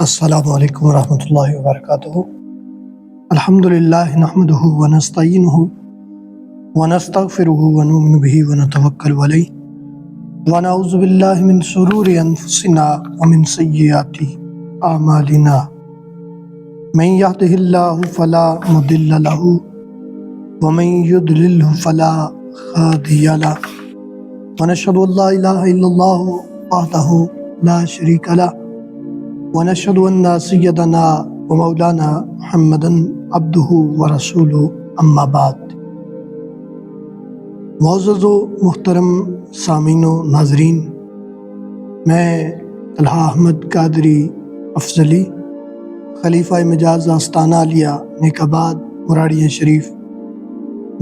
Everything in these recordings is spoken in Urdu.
السلام علیکم ورحمۃ اللہ وبرکاتہ۔ الحمدللہ نحمدہ ونستعینہ ونستغفرہ ونؤمن بہ ونتوکل علیہ ونعوذ باللہ من شرور انفسنا ومن سیئات اعمالنا من یہدہ اللہ فلا مضل لہ ومن یضلل فلا ہادی لہ ونشہد ان لا الہ الا اللہ وحدہ لا شریک لہ ونشهد أن سيدنا ومولانا محمدا عبده ورسوله اما بعد۔ معزز و محترم سامعین و ناظرین، میں طلحہ احمد قادری افضلی، خلیفہ مجاز آستانہ عالیہ نیک آباد مراڑی شریف،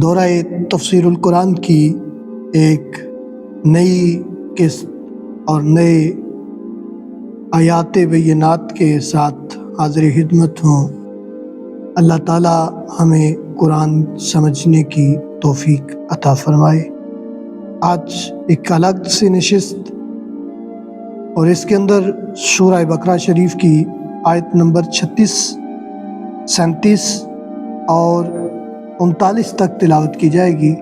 دورہ تفسیر القرآن کی ایک نئی قسط اور نئے آیات بینات کے ساتھ حاضر خدمت ہوں۔ اللہ تعالیٰ ہمیں قرآن سمجھنے کی توفیق عطا فرمائے۔ آج ایک الگ سی نشست اور اس کے اندر سورہ بقرہ شریف کی آیت نمبر 36، 37 اور 39 تک تلاوت کی جائے گی،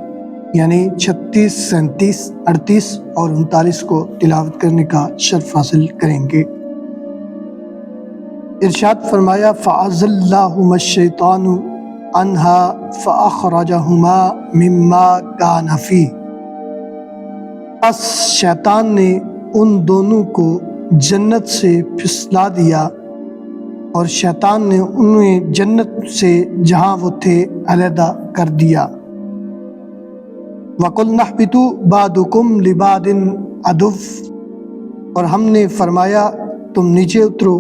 یعنی 36، 37، 38 اور 39 کو تلاوت کرنے کا شرف حاصل کریں گے۔ ارشاد فرمایا فَأَزَلَّهُمَا الشَّيْطَانُ عَنْهَا فَأَخْرَجَهُمَا مِمَّا كَانَ فِيهِ، پس شیطان نے ان دونوں کو جنت سے پھسلا دیا اور شیطان نے انہیں جنت سے جہاں وہ تھے علیحدہ کر دیا۔ وَقُلْنَا اهْبِطُوا بَعْضُكُمْ لِبَعْضٍ عَدُوٌّ، اور ہم نے فرمایا تم نیچے اترو،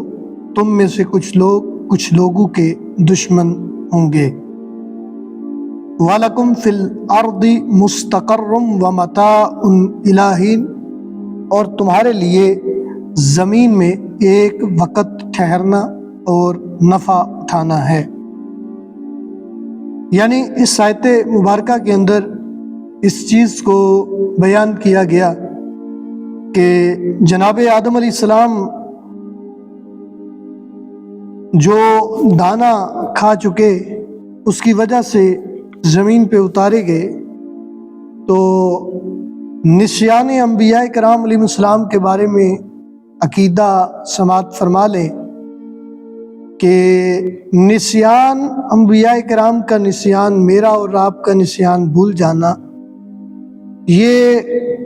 تم میں سے کچھ لوگوں کے دشمن ہوں گے۔ وَلَكُمْ فِي الْأَرْضِ مُسْتَقَرٌّ وَمَتَاعٌ إِلَىٰ حِینٍ، اور تمہارے لیے زمین میں ایک وقت ٹھہرنا اور نفع اٹھانا ہے۔ یعنی اس آیت مبارکہ کے اندر اس چیز کو بیان کیا گیا کہ جناب آدم علیہ السلام جو دانا کھا چکے، اس کی وجہ سے زمین پہ اتارے گئے، تو نسیان انبیاء کرام علیہ السلام کے بارے میں عقیدہ سماعت فرما لیں کہ نسیان انبیاء کرام کا نسیان، میرا اور آپ کا نسیان بھول جانا، یہ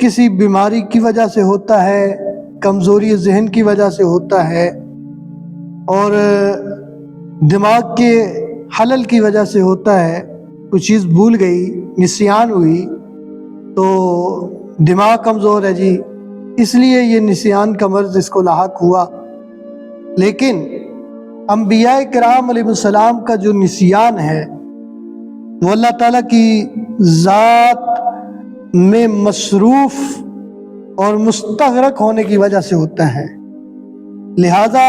کسی بیماری کی وجہ سے ہوتا ہے، کمزوری ذہن کی وجہ سے ہوتا ہے، اور دماغ کے خلل کی وجہ سے ہوتا ہے۔ کوئی چیز بھول گئی، نسیان ہوئی تو دماغ کمزور ہے جی، اس لیے یہ نسیان کا مرض اس کو لاحق ہوا۔ لیکن انبیاء کرام علیہ السلام کا جو نسیان ہے وہ اللہ تعالیٰ کی ذات میں مصروف اور مستغرق ہونے کی وجہ سے ہوتا ہے۔ لہذا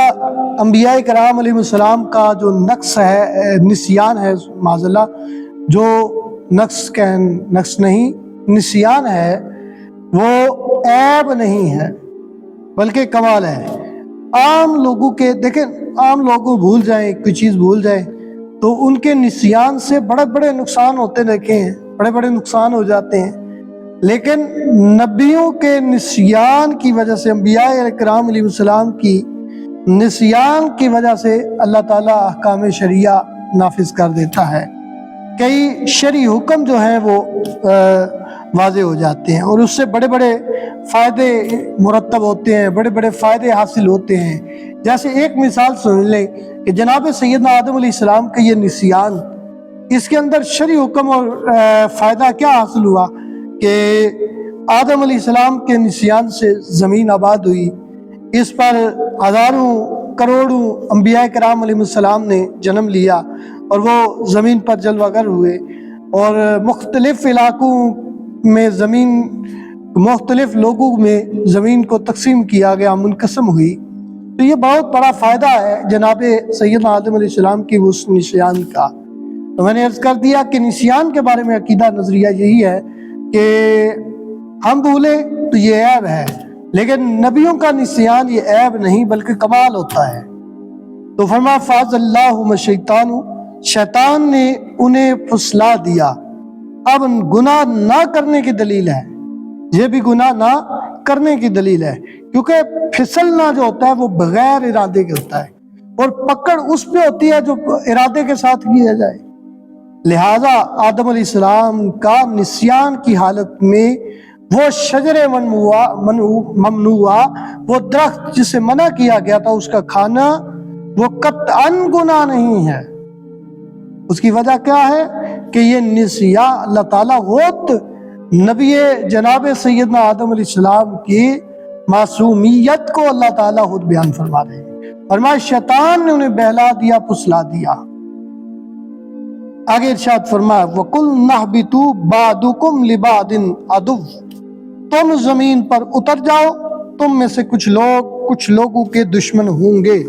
انبیاء کرام علیہ السلام کا جو نقص ہے، نسیان ہے، معذلہ جو نقص نہیں، نسیان ہے، وہ عیب نہیں ہے بلکہ کمال ہے۔ عام لوگوں کے دیکھیں، عام لوگوں بھول جائیں، کوئی چیز بھول جائیں تو ان کے نسیان سے بڑے بڑے نقصان ہوتے دیکھے ہیں، بڑے بڑے نقصان ہو جاتے ہیں۔ لیکن نبیوں کے نسیان کی وجہ سے، انبیاء کرام علیہ السلام کی نسیان کی وجہ سے اللہ تعالیٰ احکام شریعہ نافذ کر دیتا ہے۔ کئی شرعی حکم جو ہیں وہ واضح ہو جاتے ہیں اور اس سے بڑے بڑے فائدے مرتب ہوتے ہیں، بڑے بڑے فائدے حاصل ہوتے ہیں۔ جیسے ایک مثال سن لیں کہ جناب سیدنا آدم علیہ السلام کا یہ نسیان، اس کے اندر شرعی حکم اور فائدہ کیا حاصل ہوا کہ آدم علیہ السلام کے نسیان سے زمین آباد ہوئی، اس پر ہزاروں کروڑوں انبیاء کرام علیہ السلام نے جنم لیا اور وہ زمین پر جلوہ گر ہوئے، اور مختلف علاقوں میں زمین، مختلف لوگوں میں زمین کو تقسیم کیا گیا، منقسم ہوئی۔ تو یہ بہت بڑا فائدہ ہے جناب سیدنا آدم علیہ السلام کی اس نسیان کا۔ تو میں نے عرض کر دیا کہ نسیان کے بارے میں عقیدہ نظریہ یہی ہے کہ ہم بھولیں تو یہ عیب ہے، لیکن نبیوں کا نسیان یہ عیب نہیں بلکہ کمال ہوتا ہے۔ تو فرمایا فَأَزَلَّاهُمَ الشَّيْطَانُ، شیطان نے انہیں پھسلا دیا۔ اب گناہ نہ کرنے کی دلیل ہے، یہ بھی گناہ نہ کرنے کی دلیل ہے، کیونکہ پھسلنا جو ہوتا ہے وہ بغیر ارادے کے ہوتا ہے، اور پکڑ اس پہ ہوتی ہے جو ارادے کے ساتھ کیا جائے۔ لہٰذا آدم علیہ السلام کا نسیان کی حالت میں وہ شجر ممنوعہ، وہ درخت جسے منع کیا گیا تھا اس کا کھانا، وہ قطعاً گناہ نہیں ہے۔ اس کی وجہ کیا ہے کہ یہ نسیان اللہ تعالیٰ خود نبی جناب سیدنا آدم علیہ السلام کی معصومیت کو اللہ تعالیٰ خود بیان فرما رہے ہیں۔ فرمایا شیطان نے انہیں بہلا دیا، پھسلا دیا۔ آگے ارشاد فرمایا وَقُلْنَا اهْبِطُوا بَعْضُكُمْ لِبَعْضٍ عَدُوٌّ، تم زمین پر اتر جاؤ، تم میں سے کچھ لوگوں کے دشمن ہوں گے۔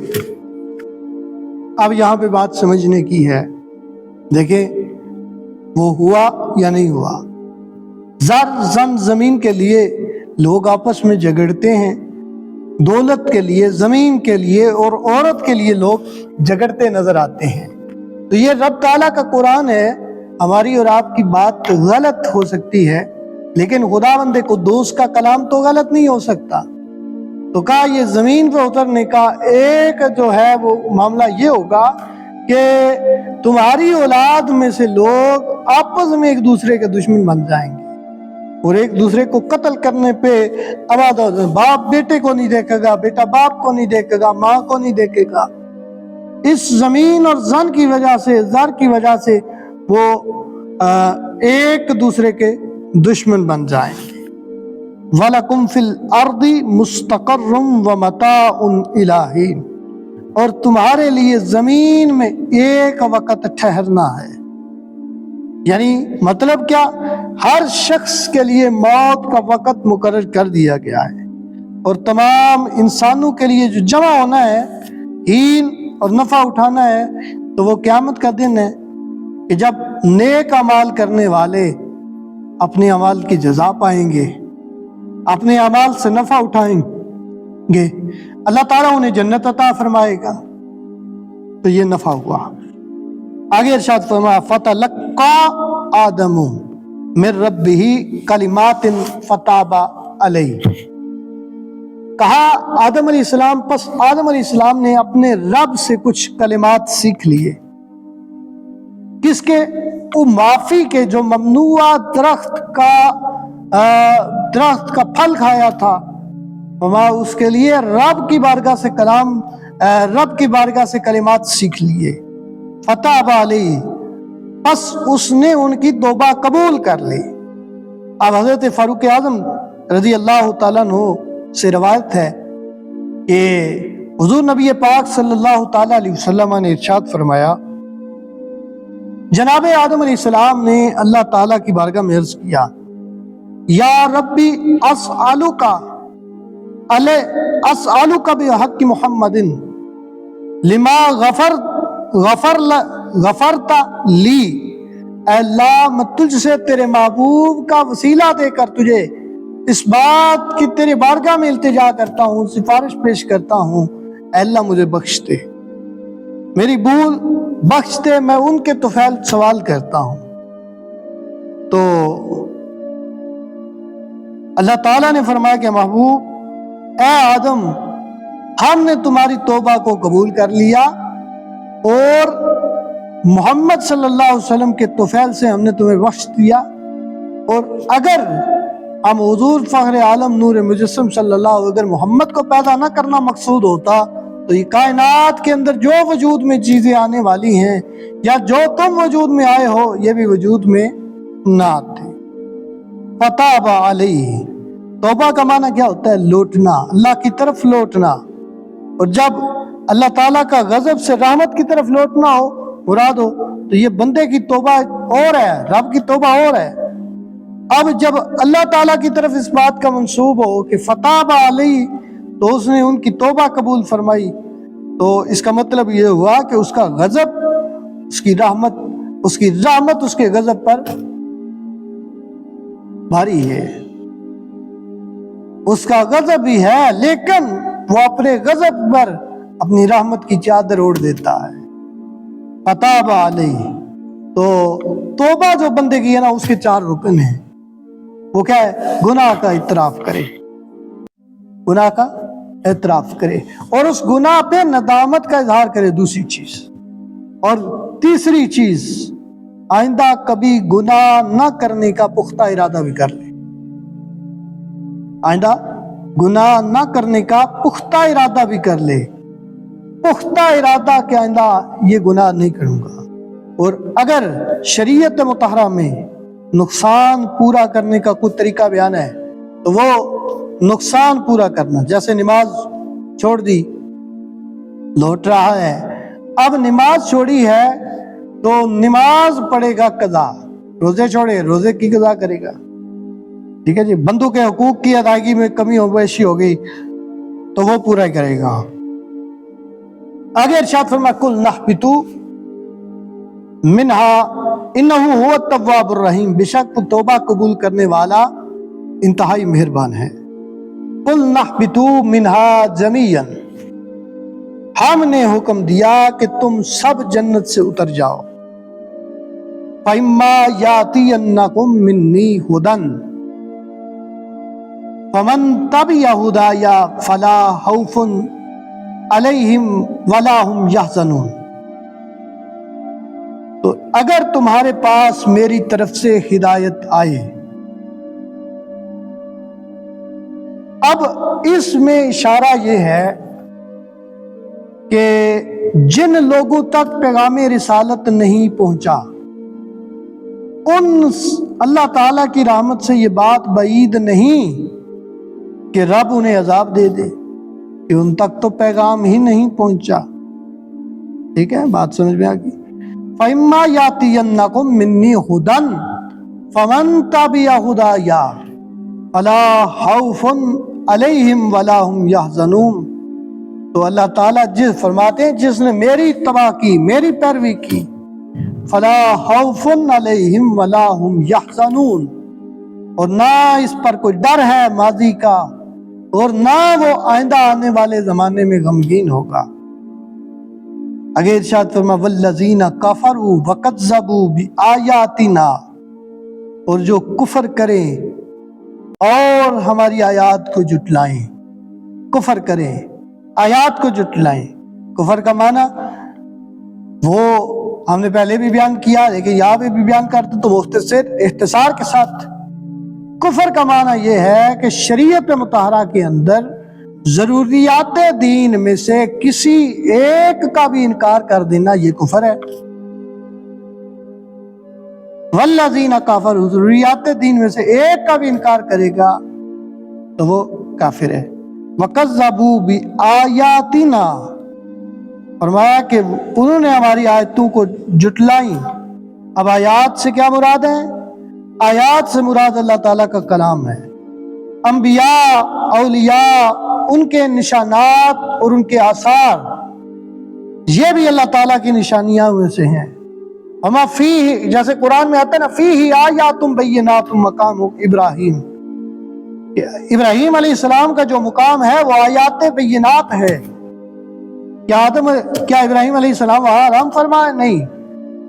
اب یہاں پہ بات سمجھنے کی ہے، دیکھیں وہ ہوا یا نہیں ہوا۔ زمین کے لیے لوگ آپس میں جھگڑتے ہیں، دولت کے لیے، زمین کے لیے اور عورت کے لیے لوگ جھگڑتے نظر آتے ہیں۔ تو یہ رب تعالیٰ کا قرآن ہے، ہماری اور آپ کی بات غلط ہو سکتی ہے، لیکن خداوند قدوس کا کلام تو غلط نہیں ہو سکتا۔ تو کہا یہ زمین پہ اترنے کا ایک جو ہے وہ معاملہ یہ ہوگا کہ تمہاری اولاد میں سے لوگ آپس میں ایک دوسرے کے دشمن بن جائیں گے اور ایک دوسرے کو قتل کرنے پہ آباد ہو جائیں۔ باپ بیٹے کو نہیں دیکھے گا، بیٹا باپ کو نہیں دیکھے گا، ماں کو نہیں دیکھے گا۔ اس زمین اور زن کی وجہ سے، زر کی وجہ سے وہ ایک دوسرے کے دشمن بن جائیں گے۔ وَلَكُمْ فِي الْأَرْضِ مُسْتَقَرٌّ وَمَتَاعٌ إِلَىٰ حِينٍ، اور تمہارے لیے زمین میں ایک وقت ٹھہرنا ہے۔ یعنی مطلب کیا؟ ہر شخص کے لیے موت کا وقت مقرر کر دیا گیا ہے، اور تمام انسانوں کے لیے جو جمع ہونا ہے، ہین اور نفع اٹھانا ہے، تو وہ قیامت کا دن ہے کہ جب نیک اعمال کرنے والے اپنے اعمال کی جزا پائیں گے، اپنے اعمال سے نفع اٹھائیں گے، اللہ تعالیٰ انہیں جنت عطا فرمائے گا۔ تو یہ نفع ہوا۔ آگے ارشاد فرمایا فَتَلَقَّى آدَمُ مِن رَبِّهِ كَلِمَاتٍ فَتَابَ عَلَيْهِ، کہا آدم علیہ السلام، پس آدم علیہ السلام نے اپنے رب سے کچھ کلمات سیکھ لیے۔ کس کے؟ وہ معافی کے، جو ممنوع درخت کا پھل کھایا تھا، وما اس کے لیے رب کی بارگاہ سے کلمات سیکھ لیے۔ فتاب علیہ، پس اس نے ان کی توبہ قبول کر لی۔ اب حضرت فاروق اعظم رضی اللہ تعالیٰ عنہ سے روایت ہے کہ حضور نبی پاک صلی اللہ تعالیٰ علیہ وسلم نے ارشاد فرمایا، جناب آدم علیہ السلام نے اللہ تعالیٰ کی بارگاہ میں عرض کیا، یا ربی اسألک بحق محمد لما غفرت لی، اے اللہ میں تجھ سے تیرے محبوب کا وسیلہ دے کر تجھے اس بات کی تیرے بارگاہ میں التجا کرتا ہوں، سفارش پیش کرتا ہوں، اے اللہ مجھے بخش دے، میری بھول بخش دے، میں ان کے طفیل سوال کرتا ہوں۔ تو اللہ تعالیٰ نے فرمایا کہ محبوب اے آدم، ہم نے تمہاری توبہ کو قبول کر لیا، اور محمد صلی اللہ علیہ وسلم کے طفیل سے ہم نے تمہیں بخش دیا، اور اگر ہم حضور فخر عالم نور مجسم صلی اللہ علیہ وسلم، اگر محمد کو پیدا نہ کرنا مقصود ہوتا تو یہ کائنات کے اندر جو وجود میں چیزیں آنے والی ہیں، یا جو تم وجود میں آئے ہو، یہ بھی وجود میں نہ آتے۔ فتاب علیہ، توبہ کا معنی کیا ہوتا ہے؟ لوٹنا، اللہ کی طرف لوٹنا۔ اور جب اللہ تعالیٰ کا غضب سے رحمت کی طرف لوٹنا ہو، مراد ہو، تو یہ بندے کی توبہ اور ہے، رب کی توبہ اور ہے۔ اب جب اللہ تعالیٰ کی طرف اس بات کا منسوب ہو کہ فتاب علیہ، تو اس نے ان کی توبہ قبول فرمائی، تو اس کا مطلب یہ ہوا کہ اس کا غضب، اس کی رحمت اس کے غضب پر بھاری ہے۔ اس کا غضب بھی ہے، لیکن وہ اپنے غضب پر اپنی رحمت کی چادر اوڑھ دیتا ہے۔ فتاب علیہ، تو توبہ جو بندے کی ہے نا اس کے 4 رکن ہیں۔ وہ کیا ہے؟ گناہ کا اعتراف کرے، گناہ کا اعتراف کرے، اور اس گناہ پہ ندامت کا اظہار کرے، دوسری چیز۔ اور تیسری چیز، آئندہ کبھی گناہ نہ کرنے کا پختہ ارادہ بھی کر لے، آئندہ گناہ نہ کرنے کا پختہ ارادہ بھی کر لے، پختہ ارادہ کہ آئندہ یہ گناہ نہیں کروں گا۔ اور اگر شریعت مطہرہ میں نقصان پورا کرنے کا کوئی طریقہ بیان ہے تو وہ نقصان پورا کرنا، جیسے نماز چھوڑ دی، لوٹ رہا ہے، اب نماز چھوڑی ہے تو نماز پڑھے گا قضا، روزے چھوڑے روزے کی قضا کرے گا، ٹھیک ہے جی۔ بندوں کے حقوق کی ادائیگی میں کمی ہو بیشی ہوگی تو وہ پورا کرے گا۔ آگے ارشاد فرمایا کل نہبطوا منہا انہ هو التواب الرحیم، بے شک توبہ قبول کرنے والا انتہائی مہربان ہے۔ قل نہبطوا منہا جمیعا، ہم نے حکم دیا کہ تم سب جنت سے اتر جاؤ۔ فَإِمَّا يَأْتِيَنَّكُم مِّنِّي هُدًى فَمَن تَبِعَ هُدَايَ فَلَا خَوْفٌ عَلَيْهِمْ وَلَا هُمْ يَحْزَنُونَ، تو اگر تمہارے پاس میری طرف سے ہدایت آئے، اب اس میں اشارہ یہ ہے کہ جن لوگوں تک پیغام رسالت نہیں پہنچا ان اللہ تعالیٰ کی رحمت سے یہ بات بعید نہیں کہ رب انہیں عذاب دے دے کہ ان تک تو پیغام ہی نہیں پہنچا۔ ٹھیک ہے، بات سمجھ میں آ گئی۔ فَإِمَّا يَأْتِيَنَّكُم مِّنِّي هُدًى فَمَن تَبِعَ هُدَايَ فَلَا خَوْفٌ عَلَيْهِمْ وَلَا هُمْ يَحْزَنُونَ، تو اللہ تعالیٰ فرماتے ہیں جس نے میری اتباع کی، میری پیروی کی، فلا خوف علیہم ولا ہم یحزنون، اور نہ اس پر کوئی ڈر ہے ماضی کا اور نہ وہ آئندہ آنے والے زمانے میں غمگین ہوگا۔ آگے ارشاد فرما والذین کفروا وکذبوا بآیاتنا، اور جو کفر کریں اور ہماری آیات کو جھٹلائیں، کفر کریں آیات کو جھٹلائیں۔ کفر کا معنی وہ ہم نے پہلے بھی بیان کیا لیکن یہاں پہ بھی بیان کرتے تو مختصر اختصار کے ساتھ۔ کفر کا معنی یہ ہے کہ شریعت مطہرہ کے اندر ضروریات دین میں سے کسی ایک کا بھی انکار کر دینا یہ کفر ہے۔ والذین کفروا، ضروریات دین میں سے ایک کا بھی انکار کرے گا تو وہ کافر ہے۔ وَكَذَّبُوا بِآيَاتِنَا، فرمایا کہ انہوں نے ہماری آیتوں کو جھٹلائیں۔ اب آیات سے کیا مراد ہے؟ آیات سے مراد اللہ تعالیٰ کا کلام ہے۔ انبیاء، اولیاء، ان کے نشانات اور ان کے آثار، یہ بھی اللہ تعالیٰ کی نشانیاں میں سے ہیں۔ وَمَا فِيهِ، جیسے قرآن میں آتا ہے نا فِيهِ آیَاتٌ بَيِّنَاتٌ مَقَامُ ابراہیم، ابراہیم علیہ السلام کا جو مقام ہے وہ آیات بینات ہے۔ کیا ابراہیم علیہ السلام وہاں آرام فرمائے؟ نہیں،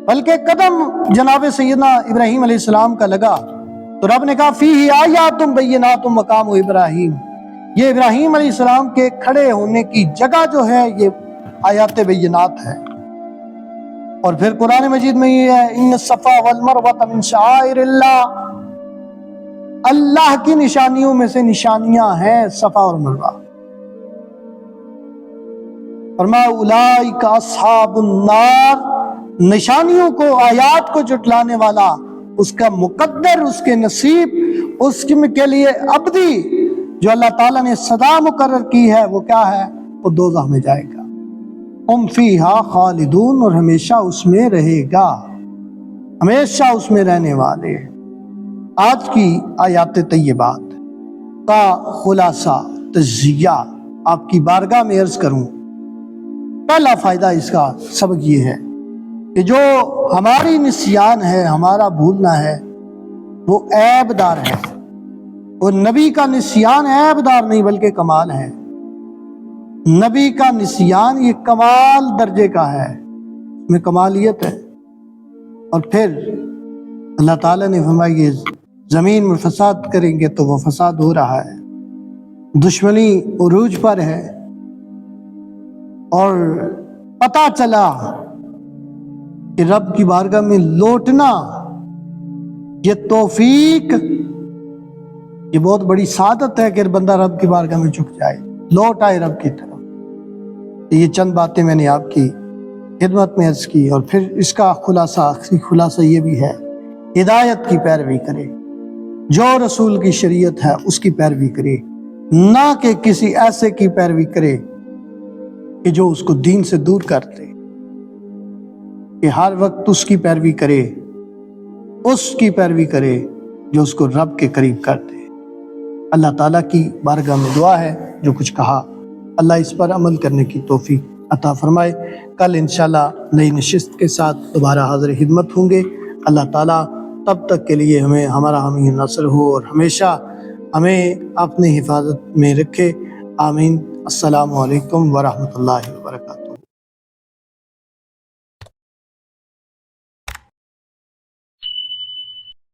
بلکہ قدم جناب سیدنا ابراہیم علیہ السلام کا لگا تو رب نے کہا فیہ آیات بینات مقام ابراہیم، یہ ابراہیم علیہ السلام کے کھڑے ہونے کی جگہ جو ہے یہ آیات بینات ہے۔ اور پھر قرآن مجید میں یہ ہے ان الصفا والمروہ من شعائر اللہ، اللہ کی نشانیوں میں سے نشانیاں ہیں صفا اور مروہ۔ فرمایا اولئک اصحاب النار، نشانیوں کو، آیات کو جھٹلانے والا، اس کا مقدر، اس کے نصیب، اس کے لیے ابدی جو اللہ تعالیٰ نے سزا مقرر کی ہے وہ کیا ہے؟ وہ دوزخ میں جائے گا۔ ہم فیہا خالدون، اور ہمیشہ اس میں رہے گا، ہمیشہ اس میں رہنے والے۔ آج کی آیات طیبات کا خلاصہ تجزیہ آپ کی بارگاہ میں عرض کروں۔ پہلا فائدہ اس کا سبق یہ ہے کہ جو ہماری نسیان ہے، ہمارا بھولنا ہے، وہ عیب دار ہے، اور نبی کا نسیان عیب دار نہیں بلکہ کمال ہے۔ نبی کا نسیان یہ کمال درجے کا ہے، اس میں کمالیت ہے۔ اور پھر اللہ تعالیٰ نے فرمایا یہ زمین میں فساد کریں گے تو وہ فساد ہو رہا ہے، دشمنی عروج پر ہے، اور پتہ چلا کہ رب کی بارگاہ میں لوٹنا یہ توفیق، یہ بہت بڑی سعادت ہے کہ بندہ رب کی بارگاہ میں جھک جائے، لوٹ آئے رب کی طرف۔ یہ چند باتیں میں نے آپ کی خدمت میں عرض کی، اور پھر اس کا خلاصہ یہ بھی ہے، ہدایت کی پیروی کرے، جو رسول کی شریعت ہے اس کی پیروی کرے، نہ کہ کسی ایسے کی پیروی کرے کہ جو اس کو دین سے دور کر دے، کہ ہر وقت اس کی پیروی کرے، اس کی پیروی کرے جو اس کو رب کے قریب کر دے۔ اللہ تعالیٰ کی بارگاہ میں دعا ہے جو کچھ کہا اللہ اس پر عمل کرنے کی توفیق عطا فرمائے۔ کل انشاءاللہ نئی نشست کے ساتھ دوبارہ حاضر خدمت ہوں گے۔ اللہ تعالیٰ تب تک کے لیے ہمیں ہمارا حامی ناصر ہو اور ہمیشہ ہمیں اپنی حفاظت میں رکھے، آمین۔ السلام علیکم ورحمۃ اللہ وبرکاتہ۔